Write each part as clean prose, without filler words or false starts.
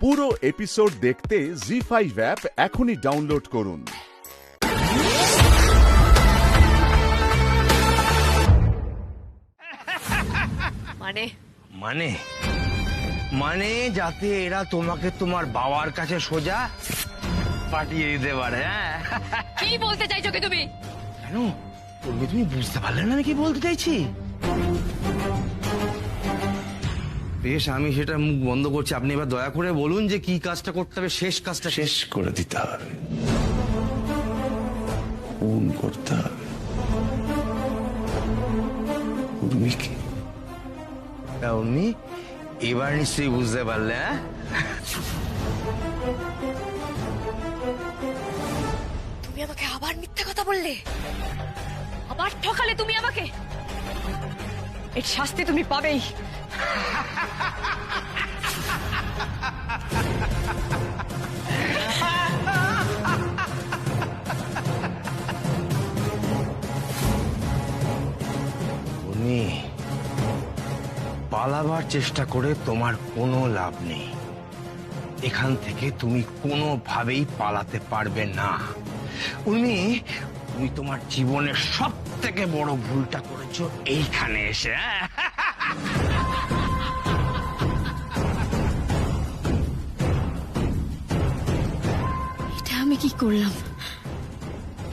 পুরো এপিসোড দেখতে জি5 অ্যাপ এখনই ডাউনলোড করুন। মানে মানে মানে যাতে এরা তোমাকে তোমার বাবার কাছে সোজা পাঠিয়ে দিতে পারে। হ্যাঁ, কি বলতে চাইছো কি তুমি? কেন তুমি বুঝতে পারলে না আমি কি বলতে চাইছি? বেশ, আমি সেটা মুখ বন্ধ করছি। আপনি এবার দয়া করে বলুন যে কি কাজটা করতে হবে, শেষ কাজটা শেষ করে দিতে হবে, খুন করতে হবে উর্মিকে। উনি এবার নিশ্চয়ই বুঝতে পারলে। হ্যাঁ, তুমি আমাকে আবার মিথ্যা কথা বললে, আবার ঠকালে তুমি আমাকে। এর শাস্তি তুমি পাবেই। উনি পালাবার চেষ্টা করে তোমার কোনো লাভ নেই। এখান থেকে তুমি কোনোভাবেই পালাতে পারবে না। তুমি তোমার জীবনের সব থেকে বড় ভুলটা করেছো এইখানে এসে। এটা আমি কি করলাম?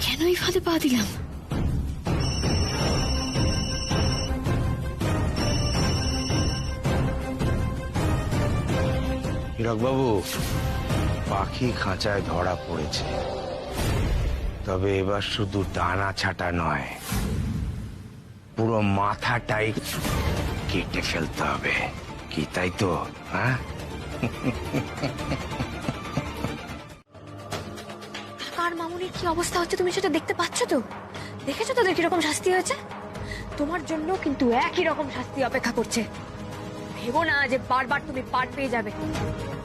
কেন এই ফাঁদে পা দিলাম? হীরকবাবু, পাখি খাঁচায় ধরা পড়েছে, তবে এবার শুধু ডানা ছাটা নয়, পুরো মাথাটাই কেটে ফেলতে হবে। কি তাই তো? হ্যাঁ, আর মামুনির কি অবস্থা হচ্ছে তুমি সেটা দেখতে পাচ্ছ তো? দেখেছো তোদের কিরকম শাস্তি হয়েছে? তোমার জন্য কিন্তু একই রকম শাস্তি অপেক্ষা করছে। ভেবো না যে বারবার তুমি পার পেয়ে যাবে।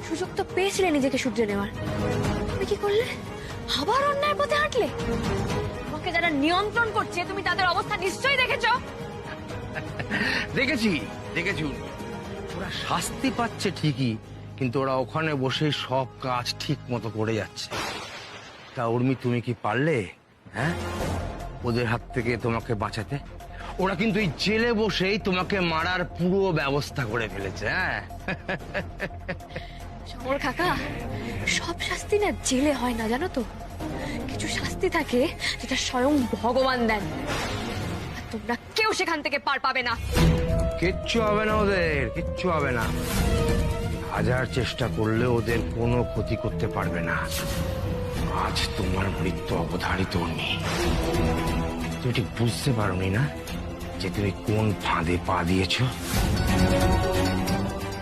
সুযোগ তো পেয়েছিলে নিজেকে শুধরে নেওয়ার, তুমি কি করলে? আবার অন্যায়ের পথে হাঁটলে। তোমাকে যারা নিয়ন্ত্রণ করছে তুমি তাদের অবস্থা নিশ্চয়ই দেখেছো। দেখেছি ওরা শাস্তি পাচ্ছে ঠিকই, কিন্তু ওরা ওখানে বসে সব কাজ ঠিক মতো করে যাচ্ছে। তা উর্মি, তুমি কি পারলে হ্যাঁ ওদের হাত থেকে তোমাকে বাঁচাতে? ওরা কিন্তু এই জেলে বসেই তোমাকে মারার পুরো ব্যবস্থা করে ফেলেছে। হ্যাঁ, সমর কাকা, সব শাস্তি না জেলে হয় না, জানো তো। কিছু শাস্তি থাকে যেটা স্বয়ং ভগবান দেন, আর তোমরা কেউ সেখান থেকে পার পাবে না। কিচ্ছু হবে না, ওদের কিচ্ছু হবে না। হাজার চেষ্টা করলে ওদের কোনো ক্ষতি করতে পারবে না। আজ তোমার মৃত্যু অবধারিত নেই। তুমি ঠিক বুঝতে পারোনি না যে তুমি কোন ফাঁদে পা দিয়েছ?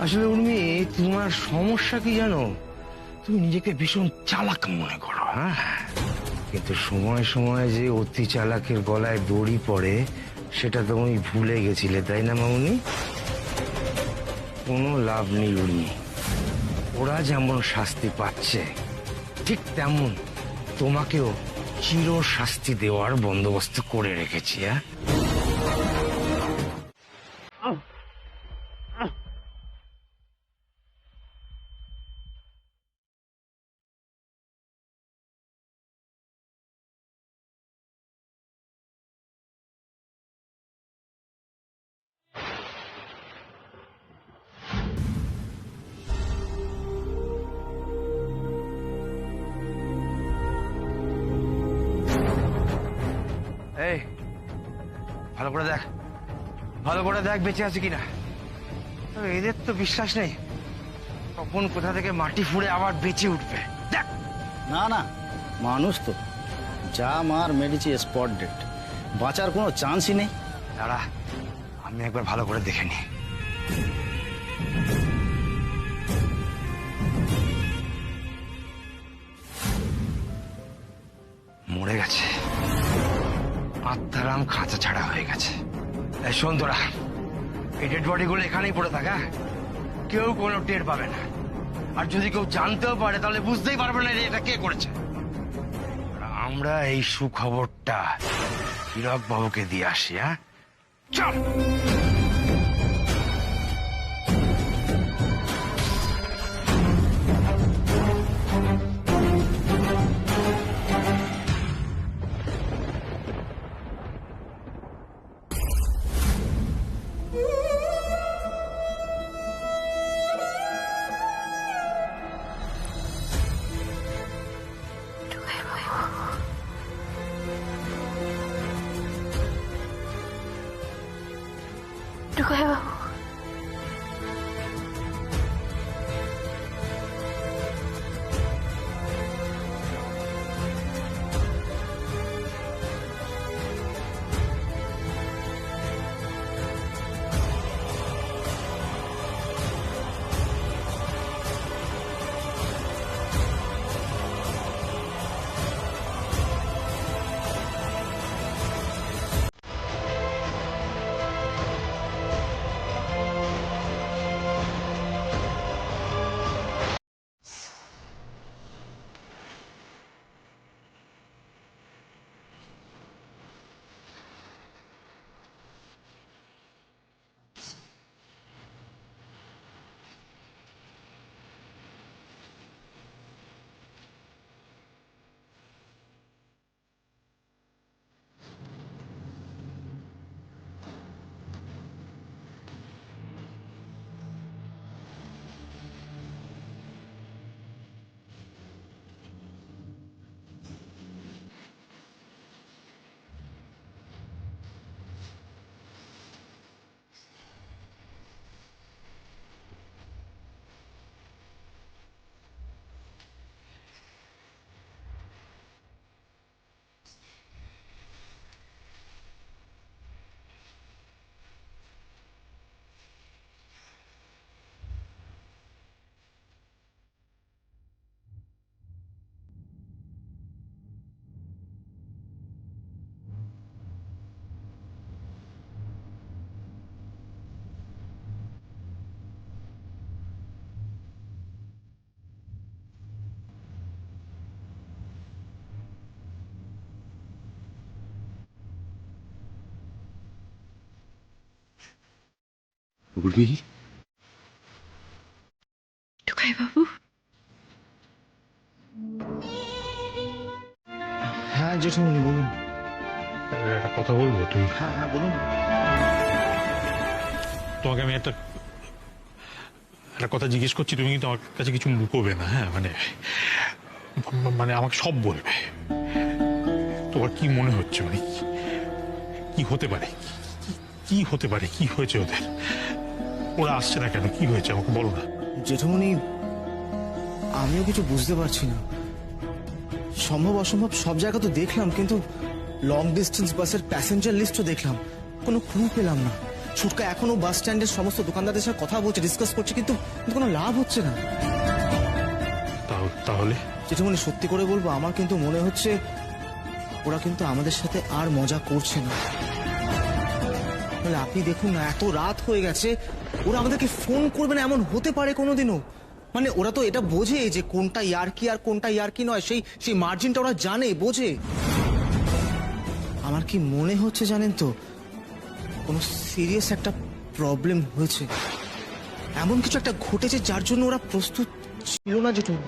আসলে উর্মি, তোমার সমস্যা কি জানো? তুমি নিজেকে ভীষণ চালাক মনে করো। হ্যাঁ, কিন্তু সময় সময় যে অতি চালাকের গলায় দড়ি পড়ে সেটা তুমি ভুলে গেছিলে, তাই না মামুনি? কোনো লাভ নেই উর্মি। ওরা যেমন শাস্তি পাচ্ছে ঠিক তেমন তোমাকেও চির শাস্তি দেওয়ার বন্দোবস্ত করে রেখেছি। হ্যাঁ, এই ভালো করে দেখ বেঁচে আছে কিনা। তবে এদের তো বিশ্বাস নেই কখন কোথা থেকে মাটি ফুঁড়ে আবার বেঁচে উঠবে। দেখ, না না, মানুষ তো যা মার মেরেছি স্পট ডেট, বাঁচার কোনো চান্সই নেই। দাঁড়া, আমি একবার ভালো করে দেখে নি। মরে গেছে, আত্মারাম খাঁচা ছাড়া হয়ে গেছে। এই শোন তোরা, এই ডেড বডিগুলো এখানেই পড়ে থাকা, কেউ কোনো টের পাবে না। আর যদি কেউ জানতেও পারে তাহলে বুঝতেই পারবে না যে এটা কে করেছে। আর আমরা এই সুখবরটা হীরক বাবুকে দিয়ে আসি। হ্যাঁ, চল। টোকাই বাবু, উর্মি, টোকাই বাবু, হ্যাঁ জেঠুমনি বলুন। একটা কথা বলবো তুই? হ্যাঁ হ্যাঁ বলুন। তোমাকে আমি একটা কথা জিজ্ঞেস করছি, তুমি কিন্তু আমার কাছে কিছু লুকোবে না। হ্যাঁ মানে মানে আমাকে সব বলবে। তোমার কি মনে হচ্ছে, মানে কি হতে পারে, কি হতে পারে, কি হয়েছে ওদের? ওরা আসছে না কেন, কি হয়েছে আমাকে বলো না। জেঠুমনি আমিও কিছু বুঝতে পারছি না। সম্ভব অসম্ভব সব জায়গা তো দেখলাম, কিন্তু লং ডিস্টেন্স বাসের প্যাসেঞ্জার লিস্টও দেখলাম, কোনো ক্লু পেলাম না। ছুটকা এখনো বাস স্ট্যান্ডের সমস্ত দোকানদারদের সাথে কথা বলছে, ডিসকাস করছে, কিন্তু কোনো লাভ হচ্ছে না। তাহলে জেঠুমনি সত্যি করে বলবো, আমার কিন্তু মনে হচ্ছে ওরা কিন্তু আমাদের সাথে আর মজা করছে না। তাহলে আপনি দেখুন না, এত রাত হয়ে গেছে, ওরা আমাদেরকে ফোন করবে না এমন হতে পারে কোনোদিনও? মানে ওরা তো এটা বোঝে যে কোনটা ইয়ার্কি আর কোনটা ইয়ার্কি নয়, সেই মার্জিনটা ওরা জানে, বোঝে। আমার কি মনে হচ্ছে জানেন তো, কোনো সিরিয়াস একটা প্রবলেম হয়েছে, এমন কিছু একটা ঘটেছে যার জন্য ওরা প্রস্তুত ছিল না। যেটুকুনি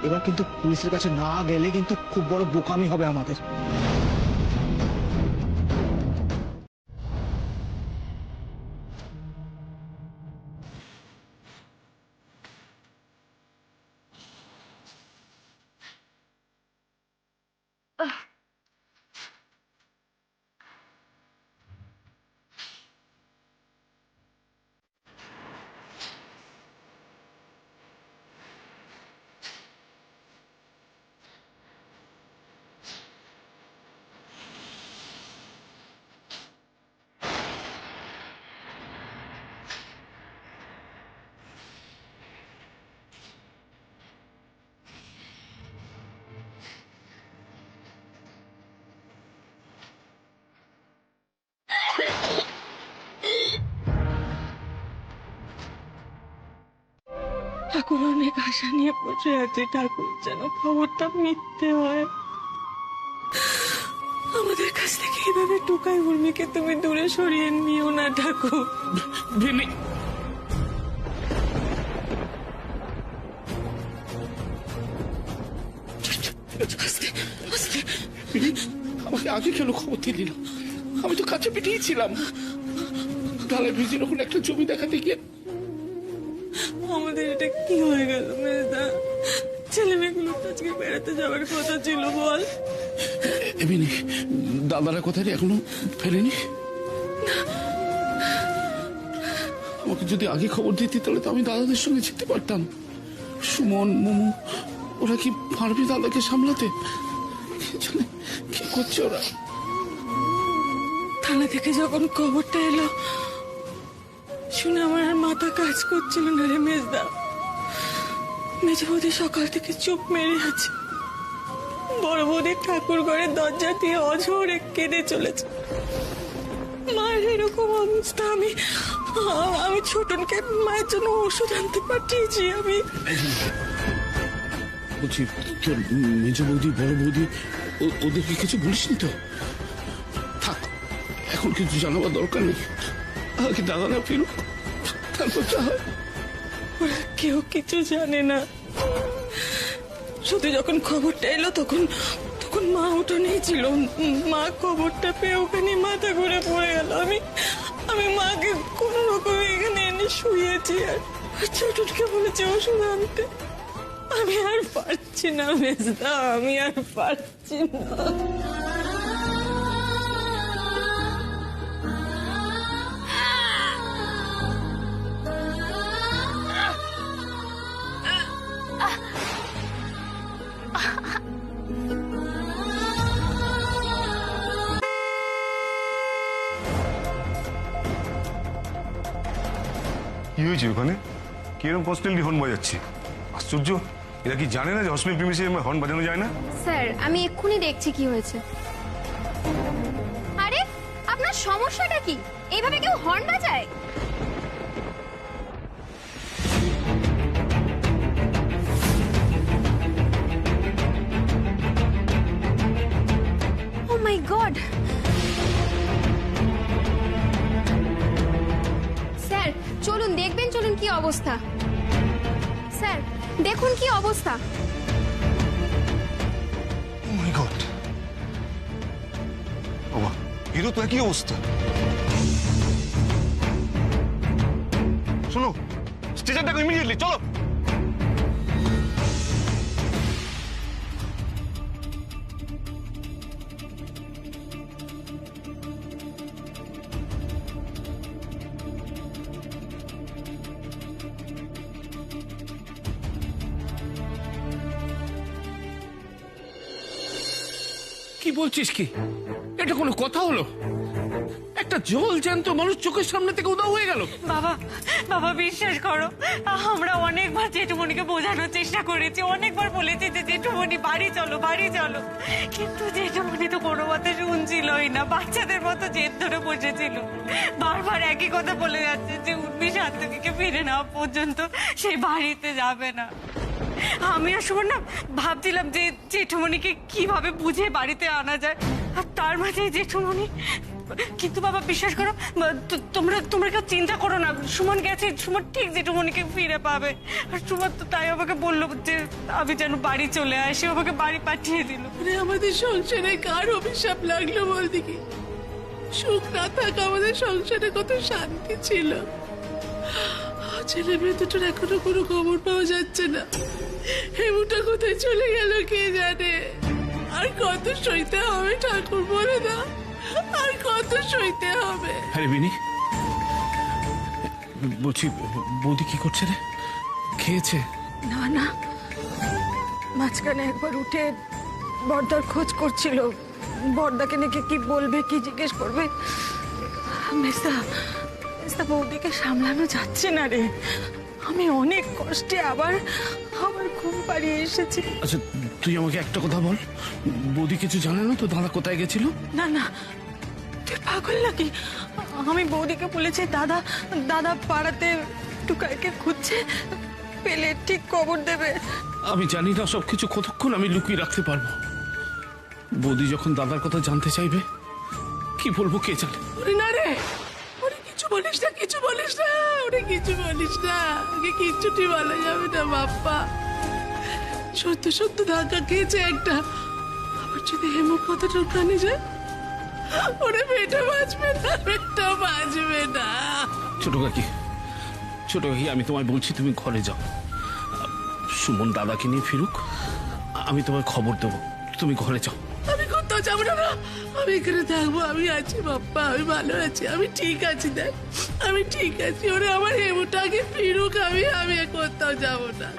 এবার কিন্তু পুলিশের কাছে না গেলে কিন্তু খুব বড় বোকামি হবে আমাদের। ঠাকুর অনেক আশা নিয়ে বসে আছে, ঠাকুর যেন খবরটা মিথ্যে হয়। আমাদের কাছ থেকে এইভাবে টোকাই উর্মিকে তুমি দূরে সরিয়ে নিও না ঠাকুর। আমাকে আগে কেন খবর দিলি না? আমি তো কাছে পিটিয়েছিলাম। ঢালাই ব্রিজের ওখানে একটা জমি দেখাতে গিয়ে আমাদের এটা কি হয়ে গেল মেজদা? ছেলে মেয়েগুলো তো আজকে বেড়াতে যাওয়ার কথা ছিল, বল। এমনি দাদারা কোথায় রে, এখনো ফেরেনি? আমাকে যদি আগে খবর দিতি তাহলে তো আমি দাদাদের সঙ্গে যেতে পারতাম। সুমন, মোমো, ওরা কি পারবে দাদাকে সামলাতে? কে জানে কি করছে ওরা। থানা থেকে যখন খবরটা এলো শুনে আমার আর মাথা কাজ করছিল না রে মেজদা। মেজে বৌদি সকাল থেকে চুপ মেরে আছে। বড় বৌদির ঠাকুর ঘরের দরজা দিয়ে অঝরে কেঁদে চলেছে। মায়ের এরকম অবস্থা, আমি ছোটনকে মায়ের জন্য ওষুধ আনতে পাঠিয়েছি। আমি বলছি তোর মেজ বৌদি, বড় বৌদি ওদেরকে কিছু বলিসনি তো? থাক, এখন কিছু জানাবার দরকার নেই। আগে দাদারা ফিরুক, তারপর যা হয়। ওরা কেউ কিছু জানে না। শুধু যখন খবরটা এলো তখন মা উঠোনেই ছিল। মা খবরটা পেয়ে ওখানে মাথা ঘুরে পড়ে গেল। আমি মাকে কোন রকমে এখানে এনে শুয়েছি আর ছোটকে বলেছে ওষুধ আনতে। আমি আর পারছি না মেজদা, আমি আর পারছি না। কি হয়েছে ওখানে? কিরকম কনস্ট্যান্টলি হর্ন বাজাচ্ছে? আশ্চর্য, এরা কি জানে না যে হসপিটাল প্রিমিসে হর্ন বাজানো যায় না? স্যার আমি এক্ষুনি দেখছি কি হয়েছে। আরে আপনার সমস্যাটা কি? এইভাবে কেউ হর্ন বাজায়? ও মাই গড! স্যার চলুন দেখবেন, চলুন কি অবস্থা। স্যার দেখুন কি অবস্থা। ও মাই গড, বাবা এরও তো একই অবস্থা। শোনো, স্টেশন ডাকো ইমিডিয়েটলি, চলো। কি বলছিস কি? এটা কোনো কথা হলো? একটা জল জ্যান্ত মানুষ চোখের সামনে থেকে উধাও হয়ে গেল। বাবা বাবা বিশ্বাস করো, আমরা অনেকবার জেঠুমনিকে বোঝানোর চেষ্টা করেছি, অনেকবার বলেছি যে জেঠুমনি বাড়ি চলো বাড়ি চলো, কিন্তু জেঠুমনি তো কোনো মতে শুনছিলই না। বাচ্চাদের মতো জেদ ধরে বসেছিল। বারবার একই কথা বলে যাচ্ছে যে উর্মি সাত্তকীকে ফিরে নেওয়া পর্যন্ত সেই বাড়িতে যাবে না। আমি আর সুমন না ভাবছিলাম যে জেঠুমনিকে কিভাবে বুঝে বাড়িতে আনা যায়, আর তার মাঝে জেঠুমনি। কিন্তু বাবা বিশ্বাস করো, তোমরা কেউ চিন্তা করো না, সুমন গেছে, সুমন ঠিক জেঠুমনিকে ফিরে পাবে। আর সুমন তো তাই আমাকে বললো যে আমি যেন বাড়ি চলে আসি, আমাকে বাড়ি পাঠিয়ে দিল। আমাদের সংসারে কার অভিশাপ লাগলো বল দেখি? সুখ না থাকা আমাদের সংসারে কত শান্তি ছিল। ছেলে মেয়ে দুটোর এখনো কোনো খবর পাওয়া যাচ্ছে না। হেমুটা কোথায় চলে গেল কে জানে। আর কত সইতে হবে ঠাকুর, বলে না, আর কত সইতে হবে। আরে বিনি, বলছি বৌদি কি করছে রে? খেয়েছে? না না, মাঝখানে একবার উঠে বর্দার খোঁজ করছিল। বর্দাকে নাকি কি বলবে, কি জিজ্ঞেস করবে। মেজদা বৌদিকে সামলানো যাচ্ছে না রে। আমি অনেক কষ্টে আবার ঘুম পাড়িয়ে এসেছি। আচ্ছা তুই আমাকে একটা কথা বল, বৌদি কিছু জানে না তো দাদা কোথায় গেছিল? না না, তুই পাগল নাকি? আমি বৌদিকে বলেছি দাদা পাড়াতে টুকাইকে খুঁজছে, পেলে ঠিক খবর দেবে। আমি জানি না সবকিছু কতক্ষণ আমি লুকিয়ে রাখতে পারবো। বৌদি যখন দাদার কথা জানতে চাইবে কি বলবো কে জানে। না রে, কিছু বলিস না, কিছু বলিস না, ওরে কিছু বলিস না, ওকে কিচ্ছুটি বলা যাবে না বাপ্পা। সত্য ধাক্কা খেয়েছে একটা। আবার যদি হেমুর কথাটা কানে যায়, ওরে পেটে বাঁচবে না, পেটটা বাঁচবে না। ছোট কাকি আমি তোমায় বলছি তুমি ঘরে যাও। সুমন দাদাকে নিয়ে ফিরুক, আমি তোমায় খবর দেবো, তুমি ঘরে যাও। আমি কোথায় কোথাও যাবো না। আমি এখানে থাকবো, আমি আছি বাপ্পা, আমি ভালো আছি, আমি ঠিক আছি। দেখ আমি ঠিক আছি, ওরে আমার হেমুটাকে ফিরুক, আমি কোথাও যাবো না।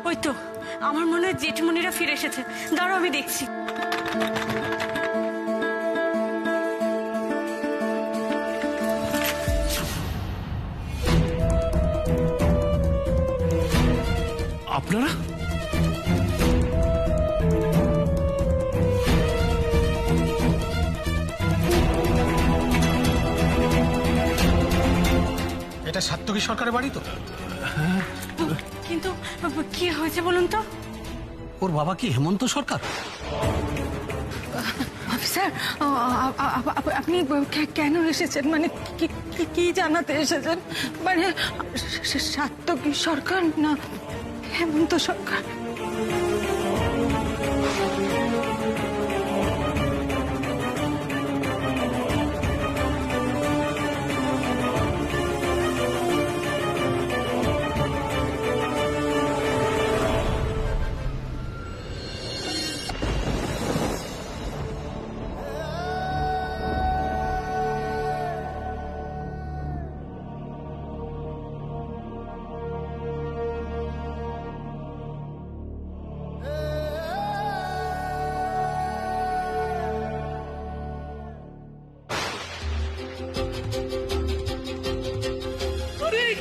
ওই তো আমার মনে হয় জেঠমনিরা ফিরে এসেছে, দাঁড়াও আমি দেখছি। আপনারা এটা সাত্তকী সরকারের বাড়ি তো? কিন্তু কি হয়েছে বলুন তো? ওর বাবা কি হেমন্ত সরকার? স্যার আপনি কেন এসেছেন, মানে কি জানাতে এসেছেন? মানে সাত্তকী সরকার না হেমন্ত সরকার?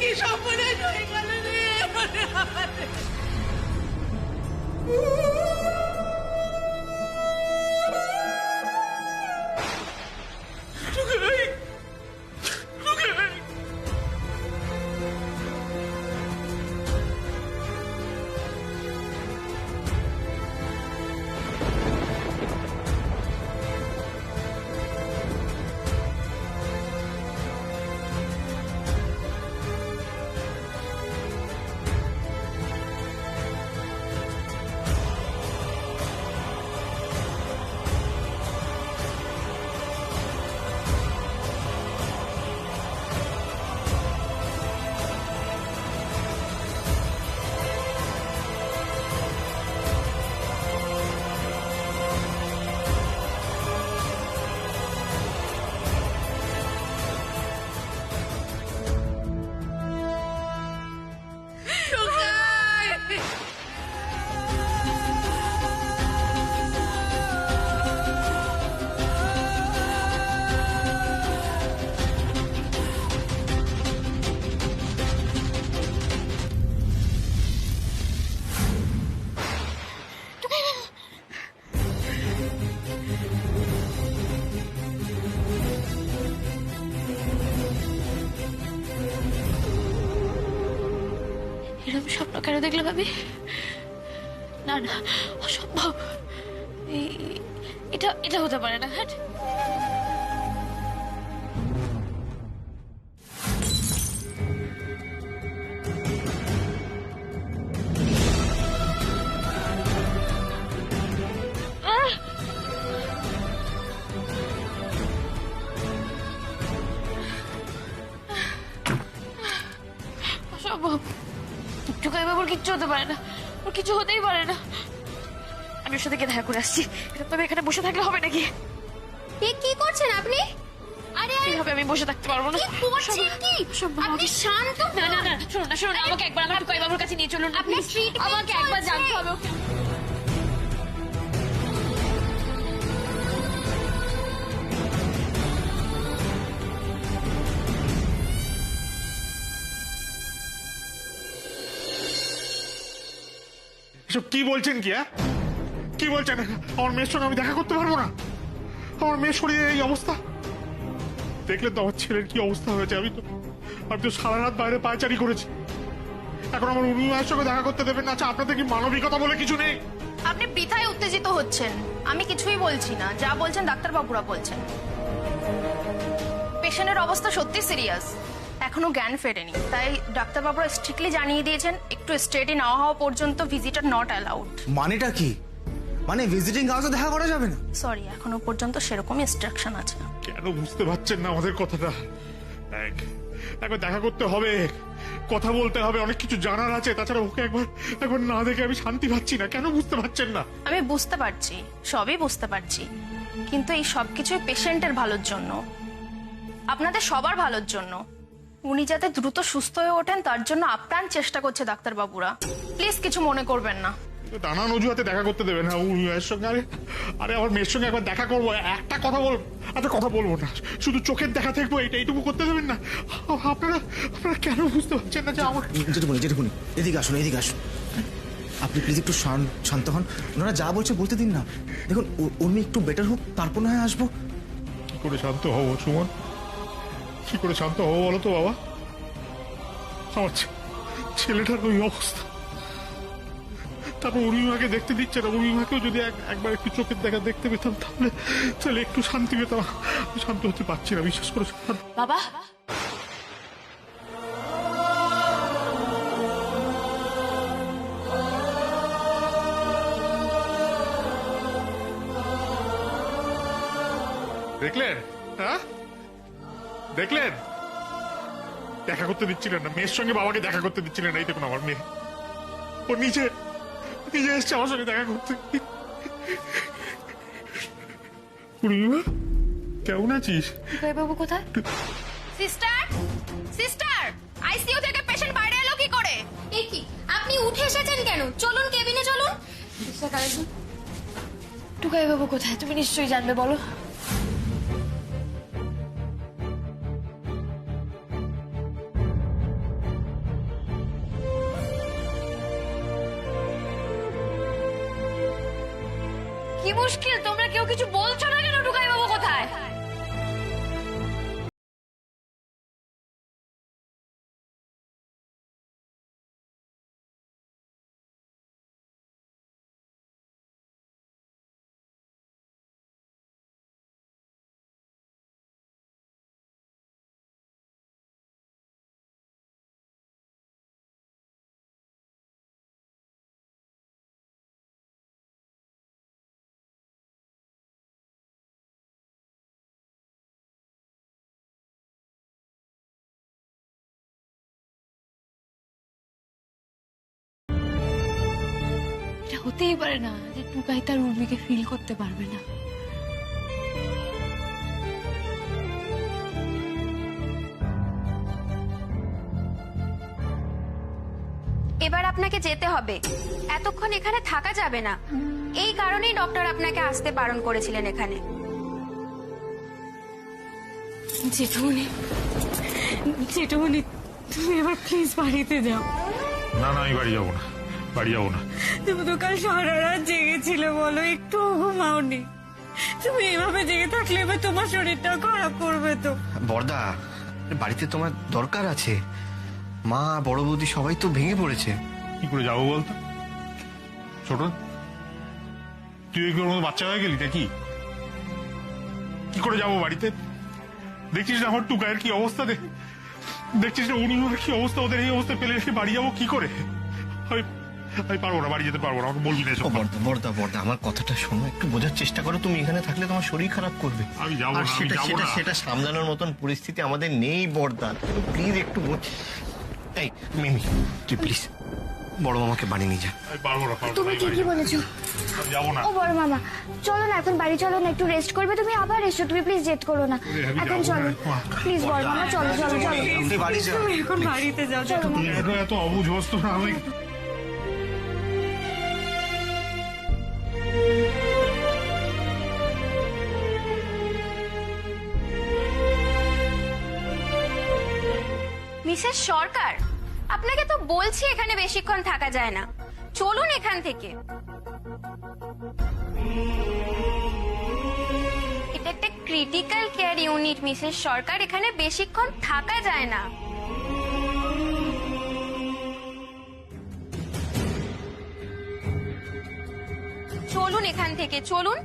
কি সর্বনাশ হয়ে গেল রে! এরকম স্বপ্ন কেন দেখলে ভাবি? না না, অসম্ভব। এটা হতে পারে না। হ্যাঁ, অসম্ভব। টুকাই বাবুর কিচ্ছু হতে পারে না, ওর কিছু হতেই পারে না। আমি ওর সাথে গিয়ে দেখা করে আসছি। তবে এখানে বসে থাকলে হবে নাকি? কি করছেন আপনি? আরে এইভাবে আমি বসে থাকতে পারবো না। আপনি শান্ত। না না না, শোনো না, শোনো না, আমাকে একবার আমার টুকাই বাবুর কাছে নিয়ে চলুন। আপনার treatment আমাকে একবার জানতে হবে ওকে। এসব কি বলছেন? কি কি বলছেন? আমার মেয়ের সঙ্গে আমি দেখা করতে পারবো না? আমার মেয়ের শরীরে এই অবস্থা দেখলেন তো, আমার ছেলের কি অবস্থা হয়েছে। আমি তো সারা রাত বাইরে পায়চারি করেছি। এখন আমার উর্মি মায়ের সঙ্গে দেখা করতে দেবেন না? আচ্ছা, আপনাদের কি মানবিকতা বলে কিছু নেই? আপনি বৃথায় উত্তেজিত হচ্ছেন। আমি কিছুই বলছি না, যা বলছেন ডাক্তারবাবুরা বলছেন। পেশেন্টের অবস্থা সত্যি সিরিয়াস, এখনো জ্ঞান ফেরেনি। তাই ডাক্তারবাবুরা স্ট্রিক্টলি জানিয়ে দিয়েছেন একটু স্টেডি না হওয়া পর্যন্ত ভিজিটার নট অ্যালাউড। মানেটা কি? মানে ভিজিটিং হাউসে দেখা করা যাবে না? সরি, এখনো পর্যন্ত সেরকম ইনস্ট্রাকশন আছে। কেন বুঝতে পারছেন না আমাদের কথাটা? একবার দেখা করতে হবে, কথা বলতে হবে, অনেক কিছু জানার আছে। তাছাড়া ওকে একবার না দেখে আমি শান্তি পাচ্ছি না। কেন বুঝতে পারছেন না? আমি বুঝতে পারছি, সবই বুঝতে পারছি, কিন্তু এই সবকিছুই পেশেন্টের ভালোর জন্য, আপনাদের সবার ভালোর জন্য। উনি যাতে দ্রুত সুস্থ হয়ে ওঠেন তার জন্য আপ্রাণ চেষ্টা করছে ডাক্তারবাবুরা। প্লিজ কিছু মনে করবেন না। নানান অজুহাতে দেখা করতে দেবে না উর্মিমার সঙ্গে। আরে আমার মেয়ের সঙ্গে একবার দেখা করবো, একটা কথা বলবো। আচ্ছা কথা বলবো না, শুধু চোখের দেখা থাকবো, এইটুকু করতে দেবেন না? আপনারা কেন বুঝতে পারছেন না যে আমার... যেটুকুনি এদিকে আসুন, এদিকে আসুন। আপনি প্লিজ একটু শান্ত হন। ওনারা যা বলছে বলতে দিন না। দেখুন উর্মি একটু বেটার হোক, তারপর না হয় আসবো। কি করে শান্ত হবো সুমন, কি করে শান্ত হবো বলো তো বাবা? আমার ছেলেটার ওই অবস্থা, তারপর উর্মিমাকে দেখতে দিচ্ছে না। উর্মিমাকেও যদি একবার একটু চোখের দেখা দেখতে পেতাম তাহলে একটু শান্তি পেতাম। শান্ত হতে পারছি না, বিশ্বাস করে। বাবা, দেখলেন? হ্যাঁ দেখলেন? দেখা করতে দিচ্ছিলেন না মেয়ের সঙ্গে, বাবাকে দেখা করতে দিচ্ছিলেন না। এই দেখুন আমার মেয়ে, ও নিজে এসছে আমার সঙ্গে দেখা করতে। পূর্ণিমা কেমন আছিস? বাবু কোথায়? সিস্টার, সিস্টার, আইসিইউ থেকে পেশেন্ট বাইরে এলো কি করে? এ কি, আপনি উঠে এসেছেন কেন? চলুন কেবিনে চলুন। টুকাই বাবু কোথায়? তুমি নিশ্চয়ই জানবে, বলো। কি মুশকিল, তোমরা কেউ কিছু বলছো না কেন? টুকাই বাবু কোথায়? এটা হতেই পারে না যে টুকাই তার উর্মিকে ফিল করতে পারবে না। এবার আপনাকে যেতে হবে, এতক্ষণ এখানে থাকা যাবে না। এই কারণেই ডক্টর আপনাকে আসতে বারণ করেছিলেন এখানে। জেঠুমনি, তুমি এবার প্লিজ বাড়িতে যাও। না আমি বাড়ি যাবো না, বাড়ি যাবো না। তুমি তো কাল সারা রাত জেগেছিলে, বলো, একটু ঘুমাওনি। তুমি এইভাবে জেগে থাকলে এবার তোমার শরীরটাও খারাপ করবে তো। বর্দা, বাড়িতে তোমার দরকার আছে। মা, বড় বৌদি সবাই তো ভেঙে পড়েছে। কি করে যাবো বলতো? ছোট, তুই কি ওর মতো বাচ্চা হয়ে গেলি নাকি? কি করে যাবো বাড়িতে? দেখছিস না আমার টুকায়ের কি অবস্থা, দেখছিস না উর্মিমার কি অবস্থা? ওদের এই অবস্থা পেলে বাড়ি যাবো কি করে? আমি পারবো না, বাড়ি যেতে পারবো না। আমাকে বলবি না এসব। বর্দা, আমার কথাটা শোনো, একটু বোঝার চেষ্টা করো। তুমি এখানে থাকলে তোমার শরীর খারাপ করবে। আমি যাবো না, সেটা সামলানোর মতন পরিস্থিতি আমাদের নেই বর্দা। প্লিজ একটু বোঝ। এই মিমি, তুই প্লিজ বড় মামাকে বাড়ি নিয়ে যা। আমি পারবো না। তুমি ঠিকই বলেছো। আমি যাবো না। ও বড় মামা, চলো না এখন বাড়ি, চলো না, একটু রেস্ট করবে। তুমি আবার এসো, তুমি প্লিজ জেদ করো না। এখন চলো প্লিজ বড় মামা, চলো। তুই বাড়ি যা। তুমি এখন বাড়িতে যাও। তুই এত অবুঝ বস্তু না। আমি মিসেস সরকার, আপনাকে তো বলছি এখানে বেশিক্ষণ থাকা যায় না। চলুন এখান থেকে। এটা একটা ক্রিটিক্যাল কেয়ার ইউনিট মিসেস সরকার, এখানে বেশিক্ষণ থাকা যায় না। চলুন এখান থেকে, চলুন।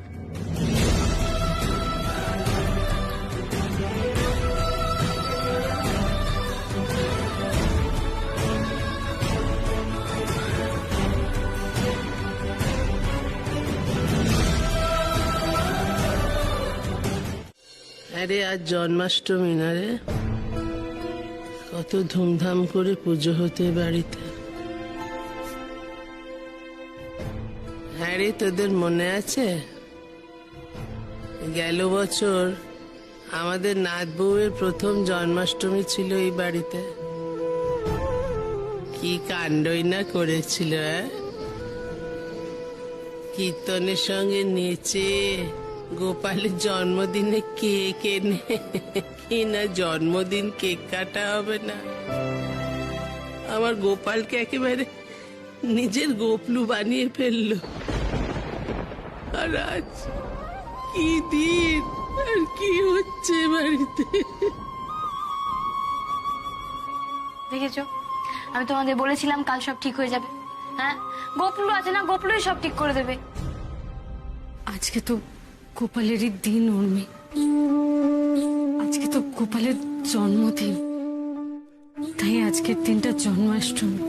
আরে আজ জন্মাষ্টমী না রে? কত ধুমধাম করে পুজো হতো এ বাড়িতে। হ্যাঁ রে, তোদের মনে আছে গেল বছর আমাদের নাত বউয়ের প্রথম জন্মাষ্টমী ছিল এই বাড়িতে? কি কাণ্ডই না করেছিল। কীর্তনের সঙ্গে নেচে গোপালের জন্মদিনে কেক এনে কি না জন্মদিন কেক কাটা হবে না, আমার গোপালকে একেবারে নিজের গোপলু বানিয়ে ফেললো। আর আজ কি দিন আর কি হচ্ছে বাড়িতে। দেখেছো, আমি তোমাদের বলেছিলাম কাল সব ঠিক হয়ে যাবে। হ্যাঁ, গোপলু আছে না, গোপলুই সব ঠিক করে দেবে। আজকে তো গোপালেরই দিন উর্মি, আজকে তো গোপালের জন্মদিন, তাই আজকের দিনটা জন্মাষ্টমী।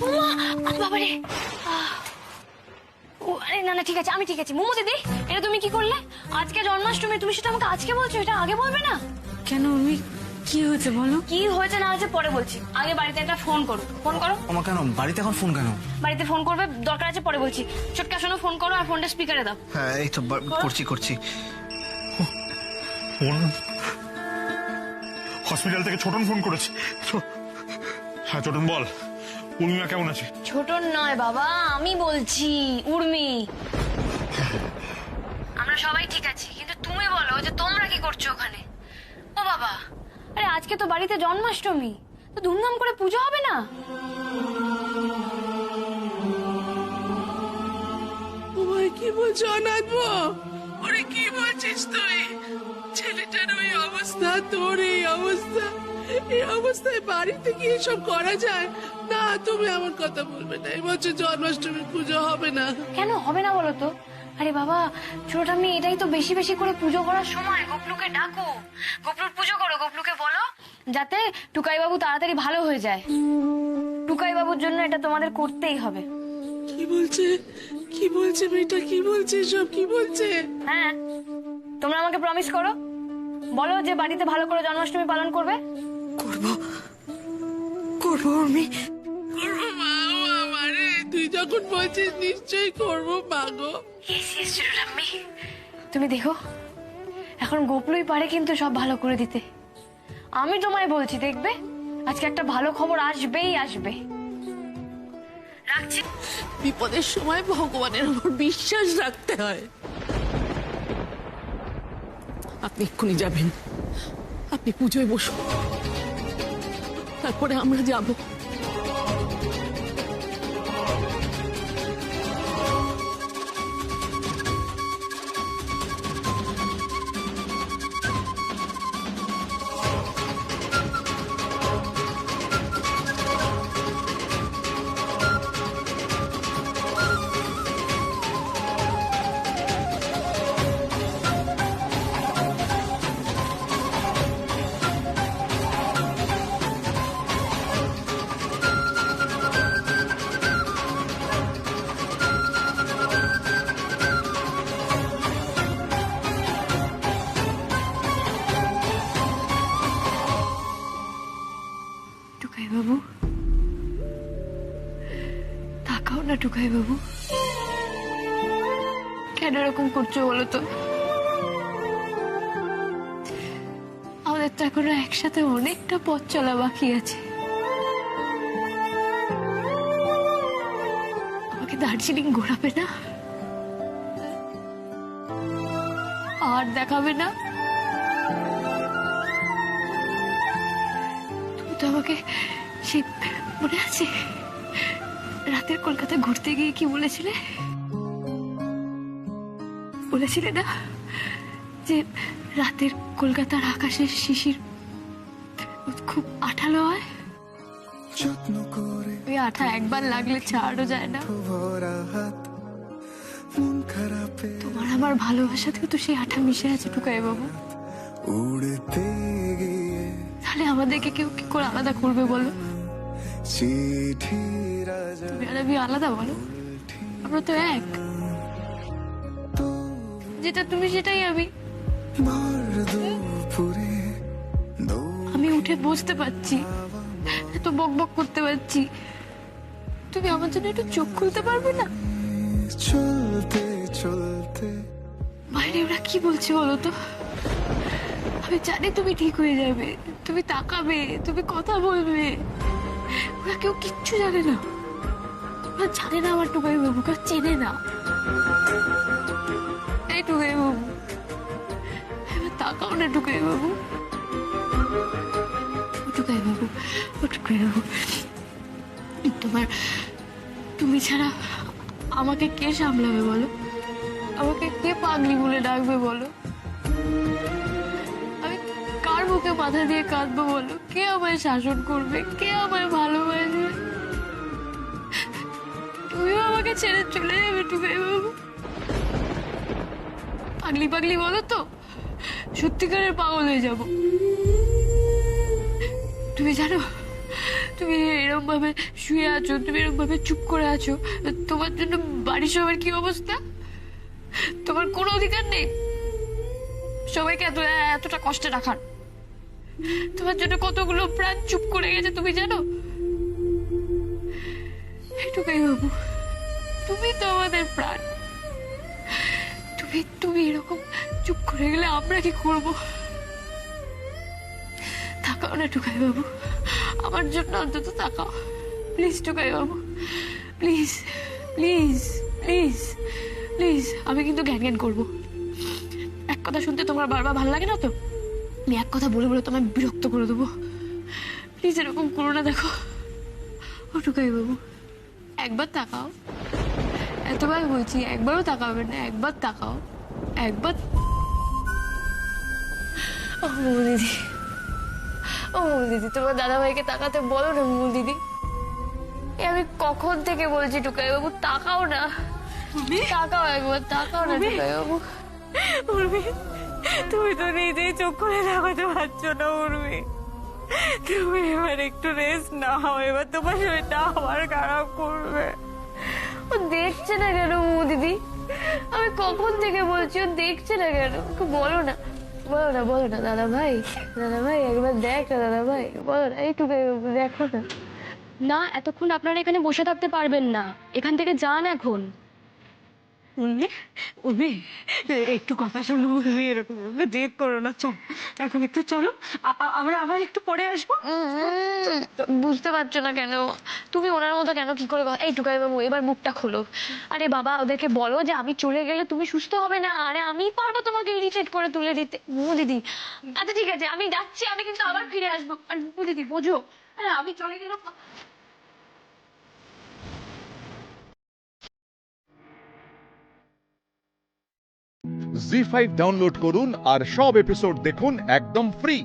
উমা, আরে বাবারে। ও আরে না না, ঠিক আছে, আমি ঠিক আছি। মোমো দিদি, এটা তুমি কি করলে? আজকে জন্মাষ্টমী, তুমি সেটা আমাকে আজকে বলছো, এটা আগে বলবে না? কেন উর্মি, কি হয়েছে বলো? কি হয়েছে না হয়েছে পরে বলছি, আগে বাড়িতে একটা ফোন করো। ফোন করো। আমার কেন বাড়িতে এখন ফোন কেন? বাড়িতে ফোন করবে, দরকার আছে পরে বলছি। ছোটকা শোনো, ফোন করো আর ফোনটা স্পিকারে দাও। হ্যাঁ এই তো করছি। ফোন হসপিটাল থেকে ছোটন ফোন করেছে। হ্যাঁ ছোটন বল, উর্মিমা কেমন আছে? ছোট নয় বাবা, আমি বলছি উর্মি। আমরা সবাই ঠিক আছি, কিন্তু তুমি বলো যে তোমরা কি করছো ওখানে? ও বাবা, আরে আজকে তো বাড়িতে জন্মাষ্টমী, তো ধুমধাম করে পুজো হবে না? ওই কি বলছো অনাথবো? ওরে কি বলছিস তুই? ছেলেটার ওই অবস্থা, তোর এই অবস্থা, এই অবস্থায় বাড়িতে কি এসব করা যায়? না, তুমি আমার কথা বলবে না, এই বছর জন্মাষ্টমীর পুজো হবে না। কেন হবে না বলো তো? আরে বাবা ছোটটা, আমি এটাই তো বেশি বেশি করে পুজো করার সময়। গোপলুকে ডাকো, গোপলুর পুজো করো, গোপলুকে বলো যাতে টুকাই বাবু তাড়াতাড়ি ভালো হয়ে যায়। টুকাই বাবুর জন্য এটা তোমাদের করতেই হবে। কি বলছে মেয়েটা, কি বলছে সব, কি বলছে? হ্যাঁ, তোমরা আমাকে প্রমিস করো, বলো যে বাড়িতে ভালো করে জন্মাষ্টমী পালন করবে। করবো উর্মি। করবো মা, ও আমারে, তুই যখন বলছিস নিশ্চয়ই করবো মা গো। তুমি দেখো, এখন গোপলুই পারে কিন্তু সব ভালো করে দিতে। আমি তোমায় বলছি, দেখবে আজকে একটা ভালো খবর আসবেই আসবে। রাখছি। বিপদের সময় ভগবানের উপর বিশ্বাস রাখতে হয়। আপনি এক্ষুনি যাবেন, আপনি পুজোয় বসুন, তারপরে আমরা যাব। টুকাই বাবু, তাকাও না টুকাই বাবু, কেন এরকম করছো বলো তো? আমাদের তো এখনো একসাথে অনেকটা পথ চলা বাকি আছে। আমাকে দার্জিলিং ঘোরাবে না? আর দেখাবে না? তুমি তো আমাকে সেই মনে আছে রাতের কলকাতা ঘুরতে গিয়ে কি বলেছিলে? বলেছিলে না যে রাতের কলকাতার আকাশের শিশির খুব আঠালো হয়, ওই আঠা একবার লাগলে ছাড়ও যায় না। তোমার আমার ভালোবাসাতেও তো সেই আঠা মিশে আছে টুকাই বাবু। তাহলে আমাদেরকে কেউ কি করে আলাদা করবে বলো? তুমি আর আমি আলাদা বলো? আমরা তো এক, যেটা তুমি সেটাই আমি। আমি উঠে বসতে পারছি, বক বক করতে পারছি, তুমি আমার জন্য একটু চোখ খুলতে পারবে না? চলতে চলতে বাইরে ওরা কি বলছে বলো তো? আমি জানি তুমি ঠিক হয়ে যাবে, তুমি তাকাবে, তুমি কথা বলবে। ওরা কেউ কিচ্ছু জানে না, ওরা জানে না আমার টুকাই বাবু, কেউ চেনে না। এই টুকাই বাবু, এবার তাকাও না টুকাই বাবু। টুকাই বাবু, ও টুকাই বাবু, তুমি ছাড়া আমাকে কে সামলাবে বলো? আমাকে কে পাগলি বলে ডাকবে বলো? আমি কার বুকে মাথা দিয়ে কাঁদবো বলো? কে আমায় শাসন করবে? কে আমায় ভালোবাসবে? তুমিও আমাকে ছেড়ে চলে যাবে টুকাই বাবু? পাগলি পাগলি বলো তো, সত্যিকারের পাগল হয়ে যাব। তুমি জানো, তুমি এরকম ভাবে শুয়ে আছো, তুমি এরকম ভাবে চুপ করে আছো, তোমার জন্য বাড়ির সবার কি অবস্থা? তোমার কোনো অধিকার নেই সবাইকে এতটা কষ্টে রাখার। তোমার জন্য কতগুলো প্রাণ চুপ করে গেছে তুমি জানো? টুকাই বাবু, তুমি তো আমাদের প্রাণ। তুমি এরকম চুপ করে গেলে আমরা কি করব? তাকাও না টুকাই বাবু, আমার জন্য অন্তত তাকাও please Tukai Babu, please please please please. আমি কিন্তু জ্ঞান জ্ঞান করবো। এক কথা শুনতে তোমার বারবার ভালো লাগে না তো? আমি এক কথা বলে বলে তোমায় বিরক্ত করে দেবো। প্লিজ এরকম করো না। দেখো ও টুকাই বাবু, একবার তাকাও। এতবার বলছি, একবারও তাকাবে না, একবার তাকাও, একবার। ও দিদি, ও দিদি, তোমার দাদা ভাইকে তাকাতে বলো না মু দিদি। আমি কখন থেকে বলছি টুকাই বাবু তাকাও না, তাকাও একবার, তাকাও না টুকাই বাবু। উর্মি, তুমি তো নিজেই চোখ করে লাগাতে পারছো না উর্মি। তুমি এবার একটু রেস্ট নাও, এবার তোমার শরীরটা আবার খারাপ করবে। ও দেখছে না কেন মু দিদি? আমি কখন থেকে বলছি, ও দেখছে না কেন? ওকে বলো না, বলো না, বলো না দাদা ভাই, দাদা ভাই একবার দেখ না, দাদা ভাই বলো না, এইটুকু দেখো না। না, এতক্ষণ আপনারা এখানে বসে থাকতে পারবেন না, এখান থেকে যান এখন। উর্মি, উর্মি, একটু কথা শোনো উর্মি, এরকম জেদ করো না, চল এখন একটু চলো, আমরা আবার একটু পরে আসবো। বুঝতে পারছো না কেন? তুমি ওনার মতো কেন কি করে? এই টুকাই বাবু এবার মুখটা খোলো। আরে বাবা, ওদেরকে বলো যে আমি চলে গেলে তুমি সুস্থ হবে না। আরে আমি পারবো তোমাকে ইরিটেট করে তুলে দিতে। মু দিদি, আচ্ছা ঠিক আছে আমি যাচ্ছি, আমি কিন্তু আবার ফিরে আসবো। আর মু দিদি বোঝো, আরে আমি চলে গেলাম। জি5 ডাউনলোড করুন আর সব এপিসোড দেখুন একদম ফ্রি।